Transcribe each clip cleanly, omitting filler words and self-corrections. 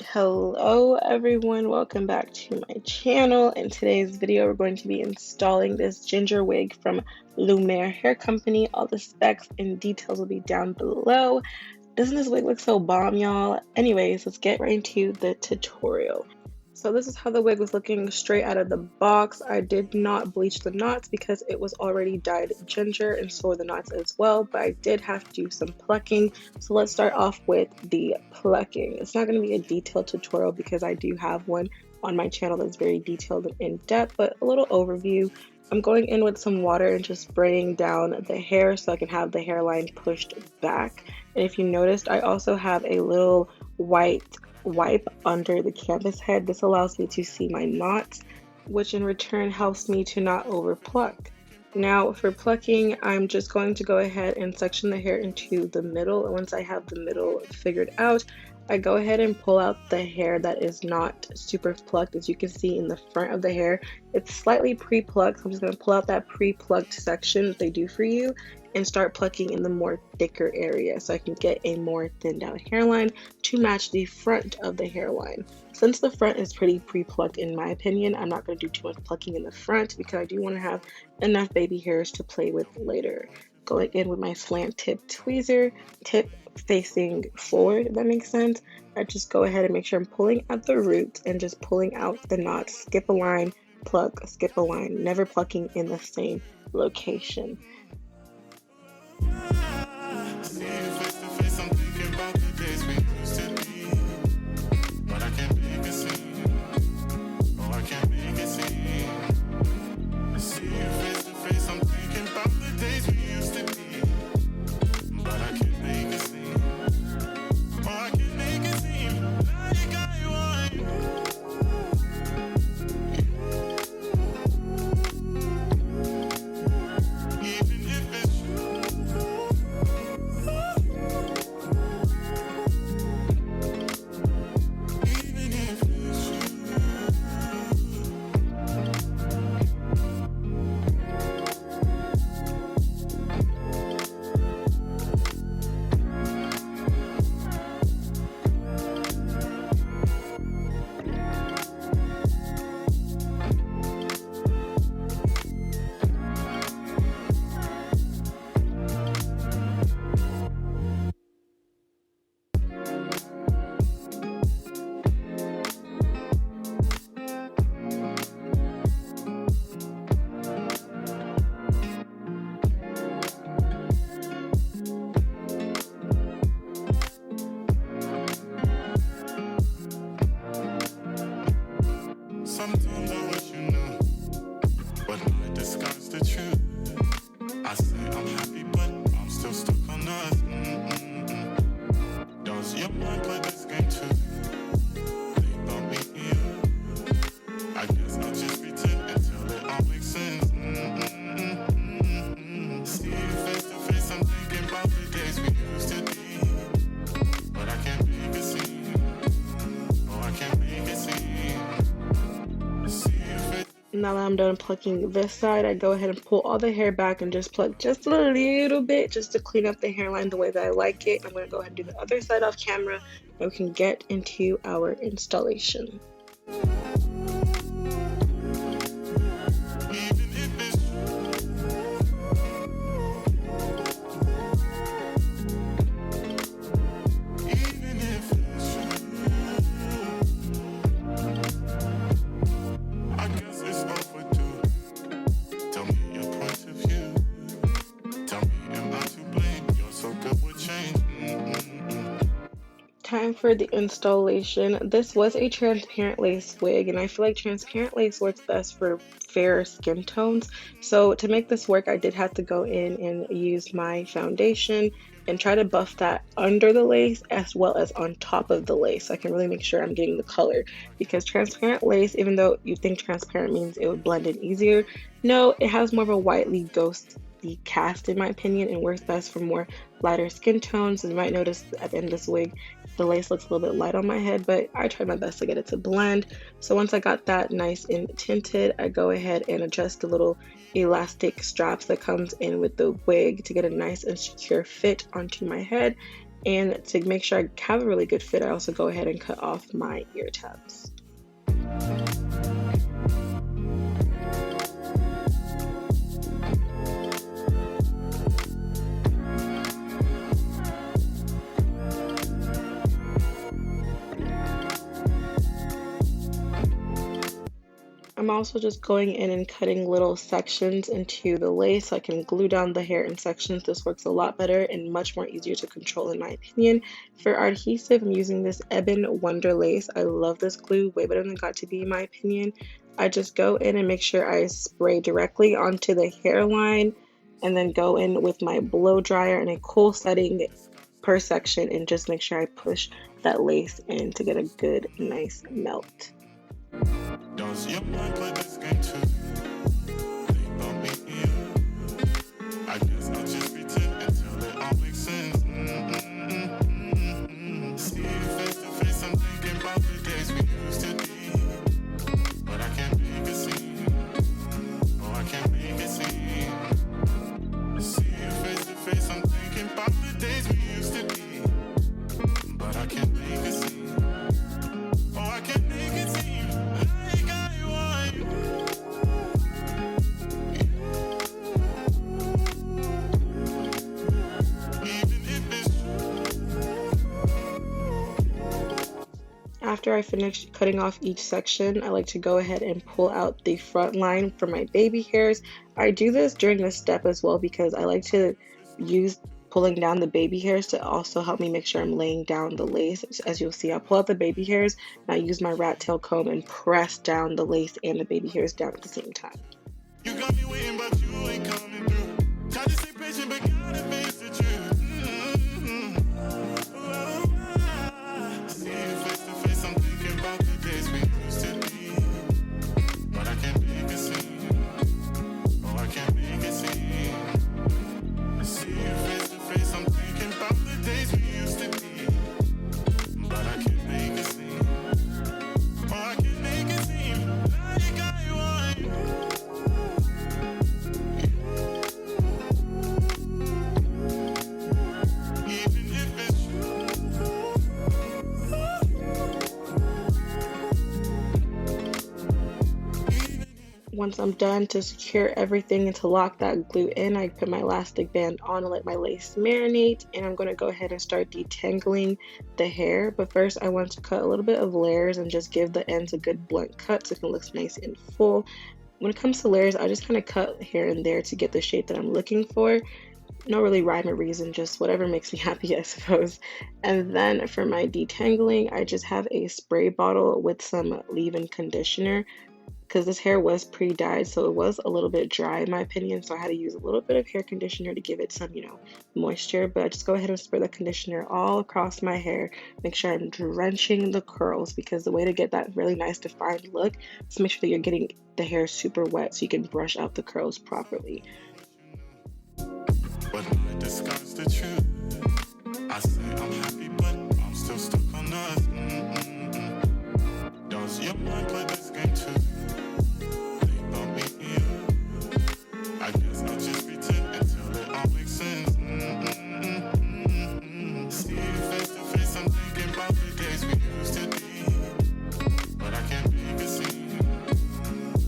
Hello everyone, welcome back to my channel. In today's video we're going to be installing this ginger wig from Lumiere Hair Company. All the specs and details will be down below. Doesn't this wig look so bomb, y'all? Anyways, let's get right into the tutorial. So this is how the wig was looking straight out of the box. I did not bleach the knots because it was already dyed ginger, and so were the knots as well, but I did have to do some plucking. So let's start off with the plucking. It's not going to be a detailed tutorial because I do have one on my channel that's very detailed and in-depth, but a little overview. I'm going in with some water and just spraying down the hair so I can have the hairline pushed back. And if you noticed, I also have a little white wipe under the canvas head. This allows me to see my knots, which in return helps me to not over pluck. Now for plucking, I'm just going to go ahead and section the hair into the middle, and once I have the middle figured out, I go ahead and pull out the hair that is not super plucked. As you can see in the front of the hair, it's slightly pre-plucked. So I'm just going to pull out that pre-plucked section that they do for you and start plucking in the more thicker area so I can get a more thinned out hairline to match the front of the hairline. Since the front is pretty pre-plucked in my opinion, I'm not going to do too much plucking in the front because I do want to have enough baby hairs to play with later. Going in with my slant tip tweezer, tip facing forward, if that makes sense. I just go ahead and make sure I'm pulling at the root and just pulling out the knots. Skip a line, pluck, skip a line, never plucking in the same location. Sometimes I wish you knew, but I disguise the truth. I say I'm happy, but I'm still stuck on us. Does your mind play this game too? They thought me you. I guess I'll just pretend until it all makes sense. See you face to face, I'm thinking about the days we used to be, but I can't make a scene. Oh, I can't make a scene. Now that I'm done plucking this side, I go ahead and pull all the hair back and just pluck just a little bit just to clean up the hairline the way that I like it. I'm going to go ahead and do the other side off camera and we can get into our installation. Time for the installation. This was a transparent lace wig, and I feel like transparent lace works best for fair skin tones. So to make this work, I did have to go in and use my foundation and try to buff that under the lace as well as on top of the lace so I can really make sure I'm getting the color, because transparent lace, even though you think transparent means it would blend in easier, no, it has more of a whitely ghosty cast in my opinion and works best for more lighter skin tones. And you might notice at the end of this wig the lace looks a little bit light on my head, but I tried my best to get it to blend. So once I got that nice and tinted, I go ahead and adjust the little elastic straps that comes in with the wig to get a nice and secure fit onto my head. And to make sure I have a really good fit, I also go ahead and cut off my ear tabs. I'm also just going in and cutting little sections into the lace so I can glue down the hair in sections. This works a lot better and much more easier to control in my opinion. For our adhesive, I'm using this Ebon Wonder Lace. I love this glue, way better than it got to be in my opinion. I just go in and make sure I spray directly onto the hairline and then go in with my blow dryer in a cool setting per section and just make sure I push that lace in to get a good, nice melt. Does your mind play this game too? Think about me, I guess I'll just pretend until it all makes sense. See you face to face, I'm thinking about the days we used to be. But I can't make it seem. Oh, I can't make it seem. See you face to face, I'm thinking about the days we used to be. But I can't make it seem. Oh, I can't make it seem. Like I want you. Even if it's After I finish cutting off each section, I like to go ahead and pull out the front line for my baby hairs. I do this during this step as well because I like to use pulling down the baby hairs to also help me make sure I'm laying down the lace. As you'll see, I'll pull out the baby hairs and I use my rat tail comb and press down the lace and the baby hairs down at the same time. you got me waiting, but you ain't coming through. Try to stay patient, but gotta face the truth. See you face to face, I'm thinking about the days we used to be. But I can't make it seem. Oh, I can't make it seem. See you face to face, I'm thinking about the days we used to be. But I can't make it seem. Oh, I can't make it seem. Like I want you. Even if it's true. Once I'm done to secure everything and to lock that glue in, I put my elastic band on and let my lace marinate, and I'm going to go ahead and start detangling the hair. But first I want to cut a little bit of layers and just give the ends a good blunt cut so it looks nice and full. When it comes to layers, I just kind of cut here and there to get the shape that I'm looking for. No really rhyme or reason, just whatever makes me happy, I suppose. And then for my detangling, I just have a spray bottle with some leave-in conditioner because this hair was pre-dyed, so it was a little bit dry in my opinion, so I had to use a little bit of hair conditioner to give it some, moisture. But I just go ahead and spray the conditioner all across my hair, make sure I'm drenching the curls, because the way to get that really nice defined look is to make sure that you're getting the hair super wet so you can brush out the curls properly. But I disguise the truth. I say I'm happy, but I'm still stuck on us. Does your mind play this game too? Think about me, I guess I'll just pretend until it all makes sense. See you face to face, I'm thinking about the days we used to be. But I can't make it seem.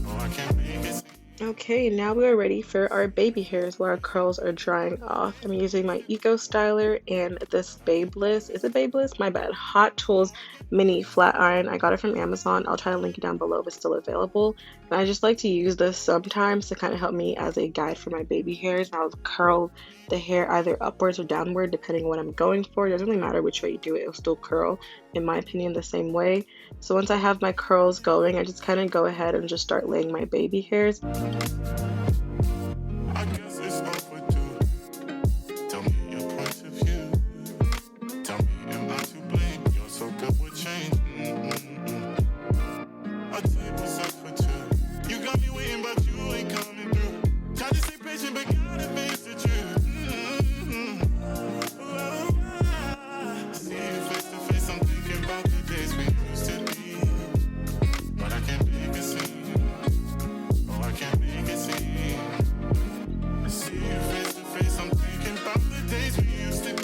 Oh, I can't make it seem. Okay, now we are ready for our baby hairs where our curls are drying off. I'm using my Eco Styler and this Babeless, is it Babeless? My bad, Hot Tools mini flat iron. I got it from Amazon. I'll try to link it down below if it's still available. And I just like to use this sometimes to kind of help me as a guide for my baby hairs. I'll curl the hair either upwards or downward depending on what I'm going for. It doesn't really matter which way you do it, it'll still curl, in my opinion, the same way. So once I have my curls going, I just kind of go ahead and just start laying my baby hairs. I guess it's overdue. Tell me your point of view. Tell me, am I to blame? You're so good with change. A table set for two. You got me waiting, but you ain't coming through. Try to stay patient, but gotta face the truth. See you face to face, I'm thinking about the days we used to be. But I can't make it seem. Oh, I can't make it seem. See you face to face, I'm thinking about the days we used to be.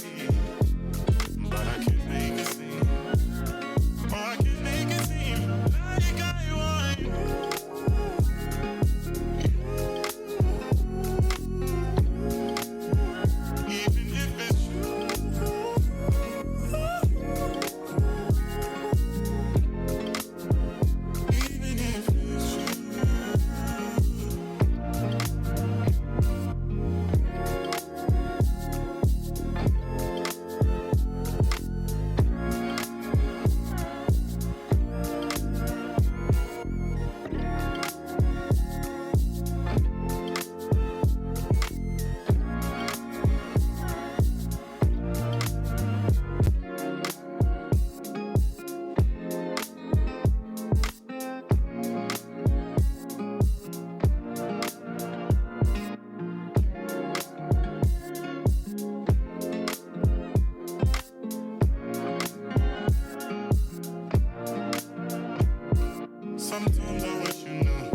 Sometimes I wish you knew,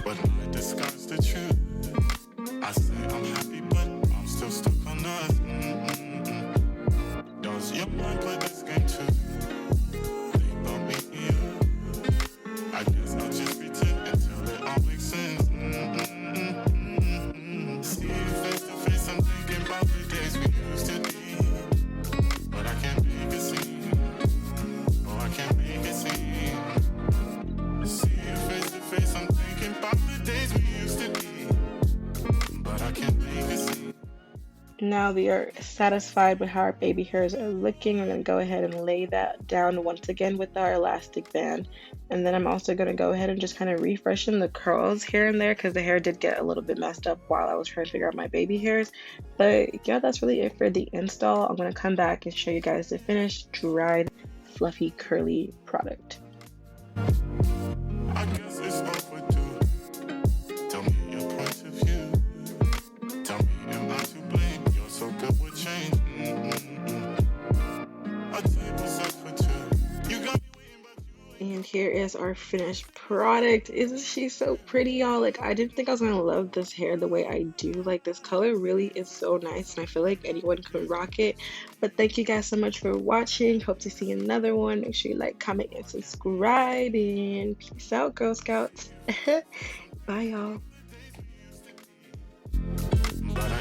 but I disguise the truth. I say I'm happy, but I'm still stuck on us. Does your mind play this game too? Think about me and you. I guess I'll just pretend until it all makes sense. See you face to face, I'm thinking about the days we used to be. But I can't make it seem. Oh, I can't make it seem. See you face to face, I'm thinking about the days we used to be. But I can't make it seem. Now we are satisfied with how our baby hairs are looking. We're going to go ahead and lay that down once again with our elastic band. And then I'm also going to go ahead and just kind of refreshen the curls here and there because the hair did get a little bit messed up while I was trying to figure out my baby hairs. But yeah, that's really it for the install. I'm going to come back and show you guys the finished, dried, fluffy, curly product. I guess it's overdue. Tell me your point of view. Tell me, am I to blame? You're so good with change. A table's up for two. You got me waiting, but you. And here is our finished product. Isn't she so pretty, y'all? Like, I didn't think I was gonna love this hair the way I do. Like, this color really is so nice, and I feel like anyone could rock it. But thank you guys so much for watching. Hope to see another one. Make sure you like, comment, and subscribe. And peace out, Girl Scouts. Bye, y'all. But I